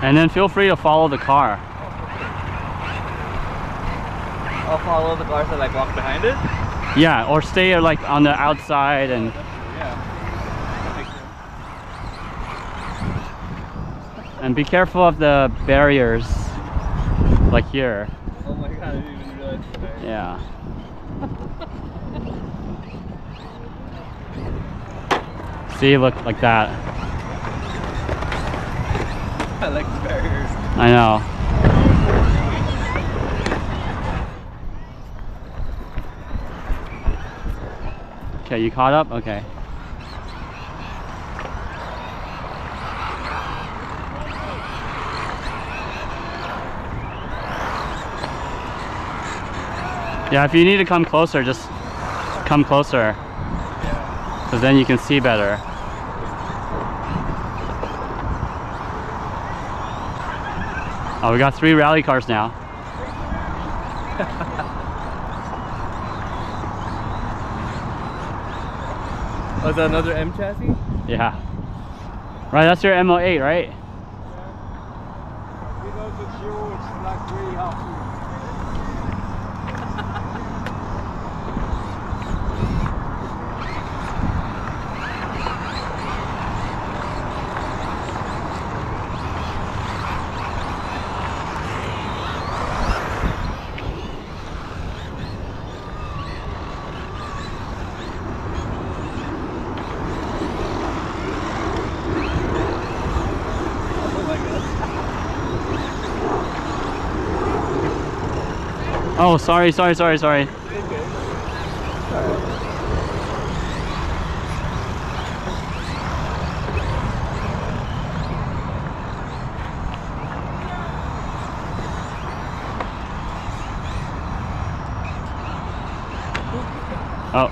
And then feel free to follow the car. I'll follow the car, so like walk behind it? Yeah, or stay like on the outside and... Yeah. And be careful of the barriers, like here. Oh my god, I didn't even realize that. Yeah. See, look, like that. I like the barriers. I know. Okay, you caught up? Okay. Yeah, if you need to come closer, just come closer. Because then you can see better. Oh, we got 3 rally cars now. Oh, is that another M chassis? Yeah. Right, that's your M-08, right? Oh, sorry. Oh.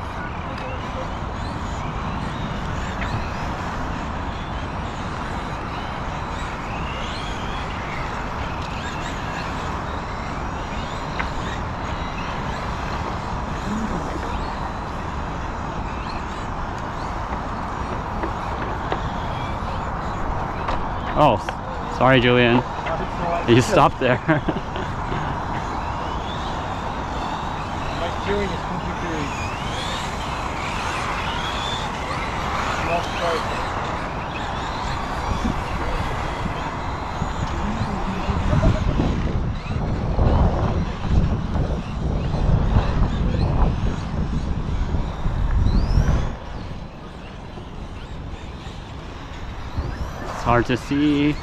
Oh, sorry, Julian. You stopped there. My steering is completely lost sight. It's hard to see.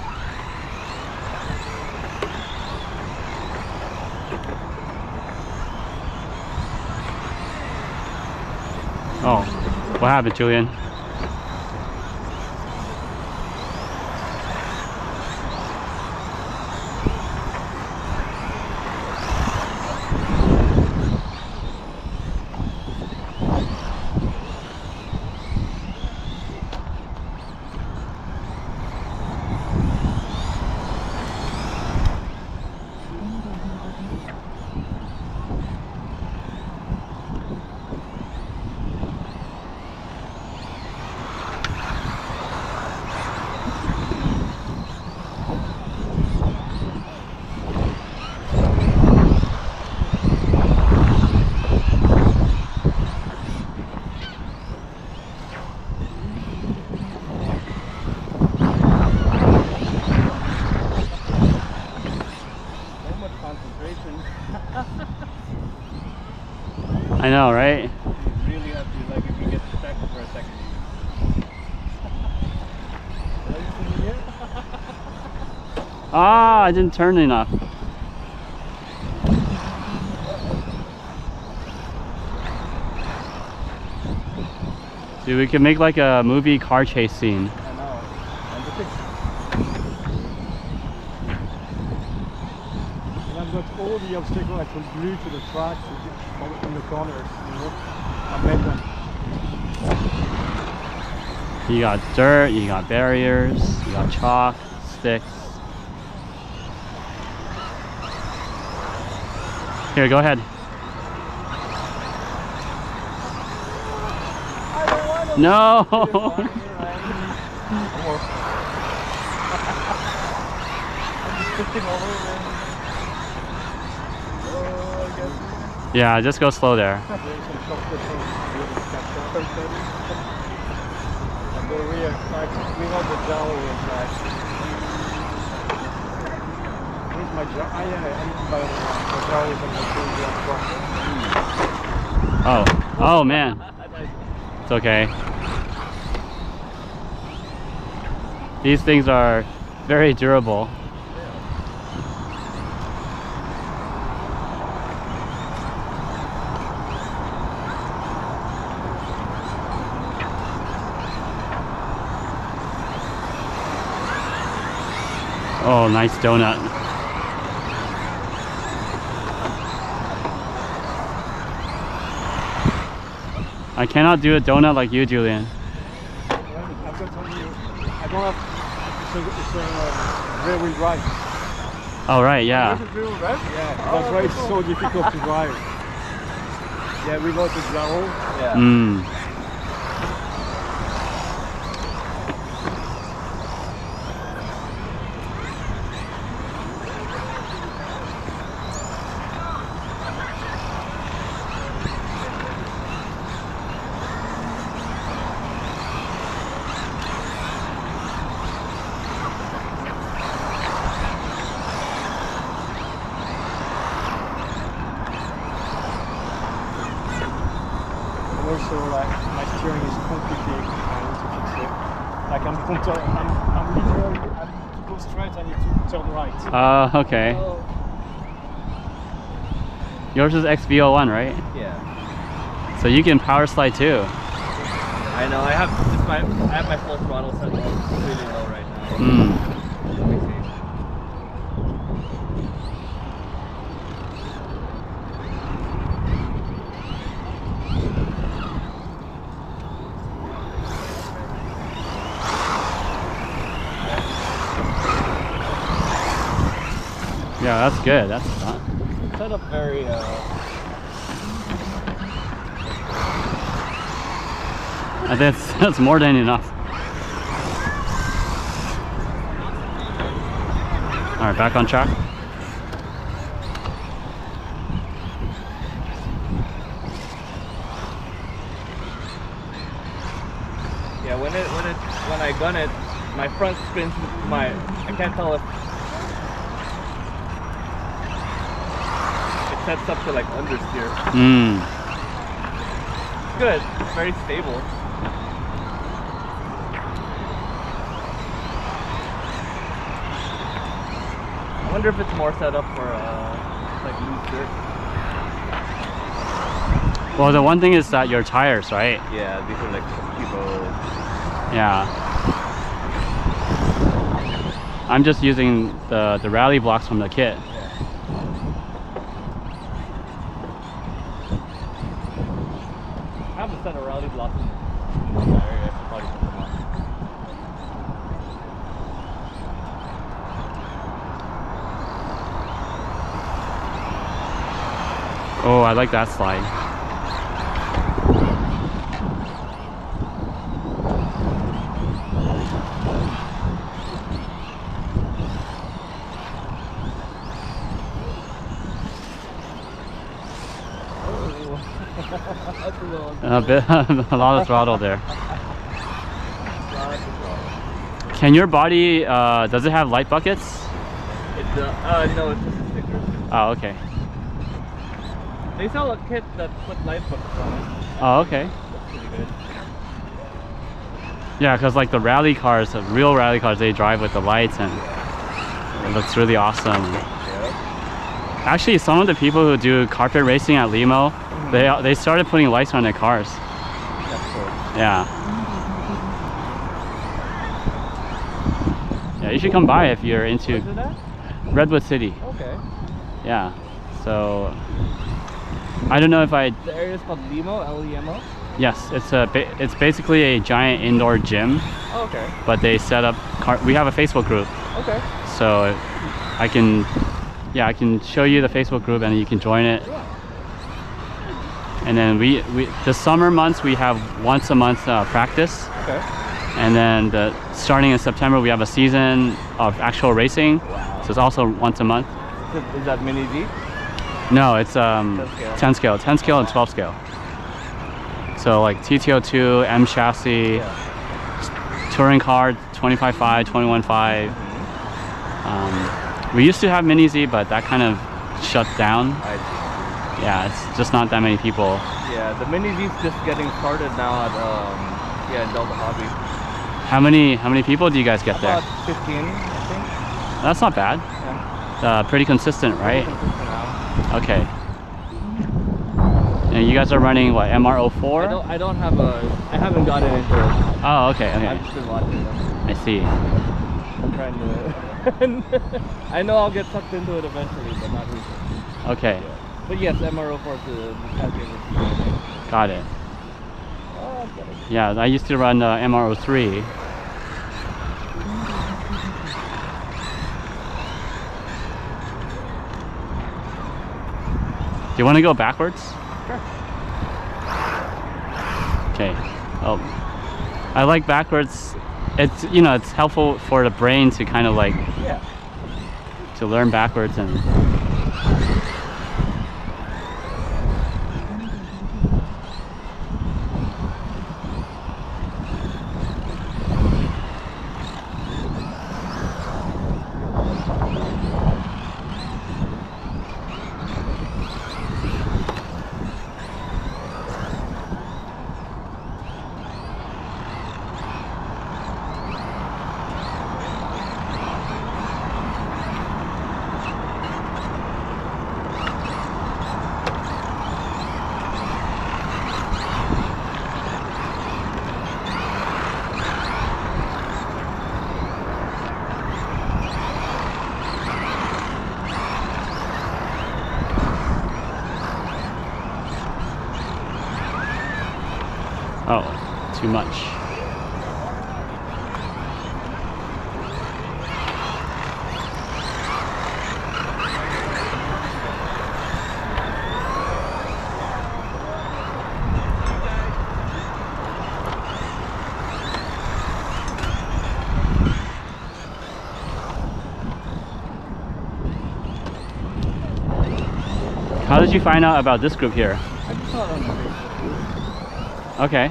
Oh, what happened, Julian? I know, right? You really have to, like, if you get stuck for a second. Ah, I didn't turn enough. Dude, we could make like a movie car chase scene. I know. And I've got all the obstacles I could glue to the track in the corners, you know. I made them. You got dirt, you got barriers, you got chalk, sticks. Here, go ahead. No! Flipping over and... Oh, I guess. Yeah, just go slow there. Doing some shortcuts on the capture. And the rear, like, without the jowl is like... Where's my jowl? Ah, yeah, I need to buy the jowl is on the front. Oh man. It's okay. These things are very durable. Oh, nice donut. I cannot do a donut like you, Julian. I've got only, I don't have, it's a rear-wheel drive. Oh, right, yeah. Is it real red? Yeah, that's why it's so difficult to drive. Yeah, without the jowl. Yeah. Mm. Also, like, my steering is complicated. I need to fix it. Like, I'm literally, I need to go straight, I need to turn right. Okay. Oh. Yours is XV-01, right? Yeah. So you can power slide too. I know. I have my full throttle set really low right now. Mm. Let me see. Yeah, that's good. That's fun. Set up very I think that's more than enough. All right, back on track. yeah. When I gun it, my front spins. I can't tell if it sets up to like understeer. Mm. It's good. It's very stable. I wonder if it's more set up for like loose dirt. Well, the one thing is that your tires, right? Yeah, these are like people. Yeah. I'm just using the rally blocks from the kit. I have a set of rally blocks in the area. I should probably put them on. Oh, I like that slide. A lot of throttle there. Can your body, does it have light buckets? No, it's just a sticker. Oh, okay. They sell a kit that put light buckets on it. Oh, okay. That's pretty good. Yeah, because like the rally cars, the real rally cars, they drive with the lights and it looks really awesome. Yeah. Actually, some of the people who do carpet racing at LEMO, they started putting lights on their cars. That's cool. Yeah. Yeah, you should come by if you're into Where's it at? Redwood City. Okay. Yeah. So I don't know if I. The area is called LEMO, L-E-M-O? Yes, it's basically a giant indoor gym, Oh, okay. but they set up. We have a Facebook group, Okay. so I can show you the Facebook group and you can join it. Yeah. And then we the summer months we have once a month practice, Okay. and then starting in September we have a season of actual racing. Wow. So So it's also once a month. Is that mini G? No, it's 10 10 scale, 10 scale and 12 scale. So like TTO2, M chassis, touring car, 25.5, 21.5. We used to have Mini Z, but that kind of shut down. I see. Yeah, it's just not that many people. Yeah, the mini Z's just getting started now at in Delta Hobby. How many people do you guys get there? About 15, I think. That's not bad. Yeah. Pretty consistent, right? Pretty consistent now. Okay. And you guys are running what, MR-04? I don't have I haven't gotten into it. Oh, okay, I've okay. just been watching them. I see. I'm trying to. I know I'll get sucked into it eventually, but not recently. Okay, Yeah. But yes, MR-04 is the Camtasia. got it. Oh, I've got it. Yeah, I used to run MR-03. Do you want to go backwards? Sure. Okay. Oh, I like backwards. It's, you know, it's helpful for the brain to kind of like Yeah. to learn backwards and. Oh, too much. How did you find out about this group here? I just saw it on the Facebook. Okay.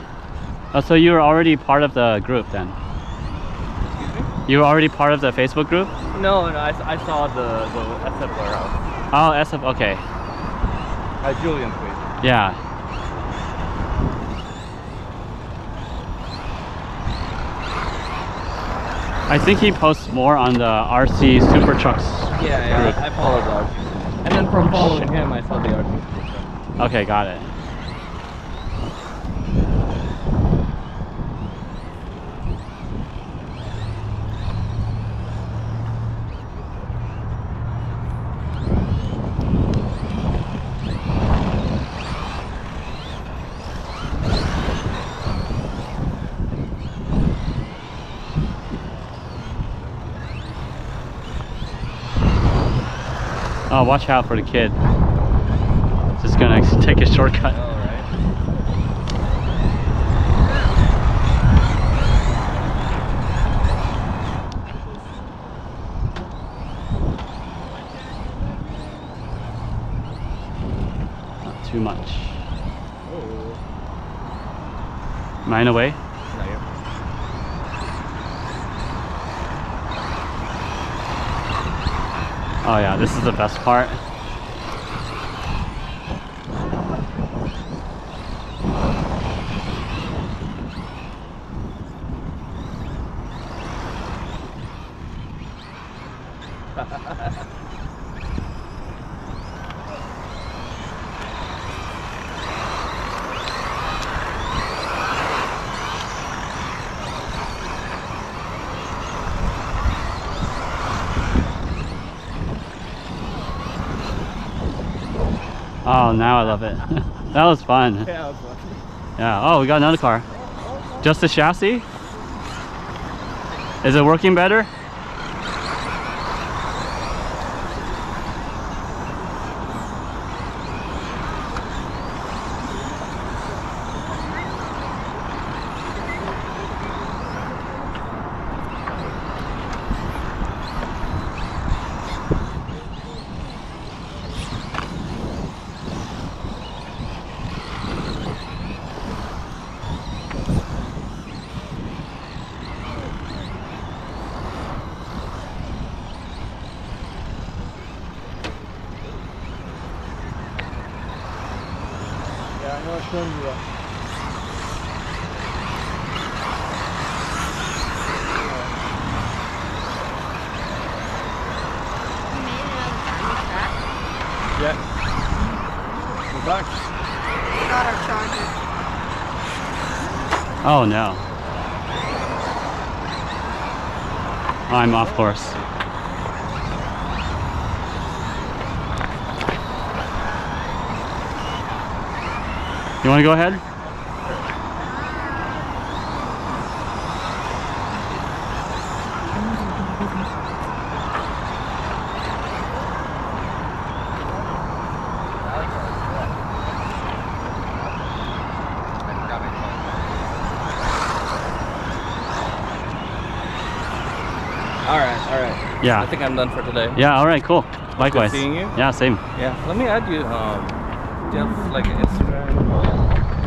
Oh, so you were already part of the group then? Excuse me? You were already part of the Facebook group? No, I saw the SF warehouse. Oh, SF, okay. Julian's page. Yeah. I think he posts more on the RC Super Trucks Yeah, group. I followed the RC. And then from following him, I saw the RC. Okay, got it. Oh, watch out for the kid. Just gonna take a shortcut. All right. Not too much. Oh. Am I in a way? No, you're Oh yeah, this is the best part. Oh, now I love it. That was fun. Yeah, that was fun. Yeah. Oh, we got another car. Just the chassis? Is it working better? No, showing you that. Yeah. We're back. Got our charger. Oh no. I'm off course. You want to go ahead? All right. Yeah. I think I'm done for today. Yeah, all right, cool. Likewise. seeing you. Yeah, same. Yeah. Let me add you. Do you have like an Instagram?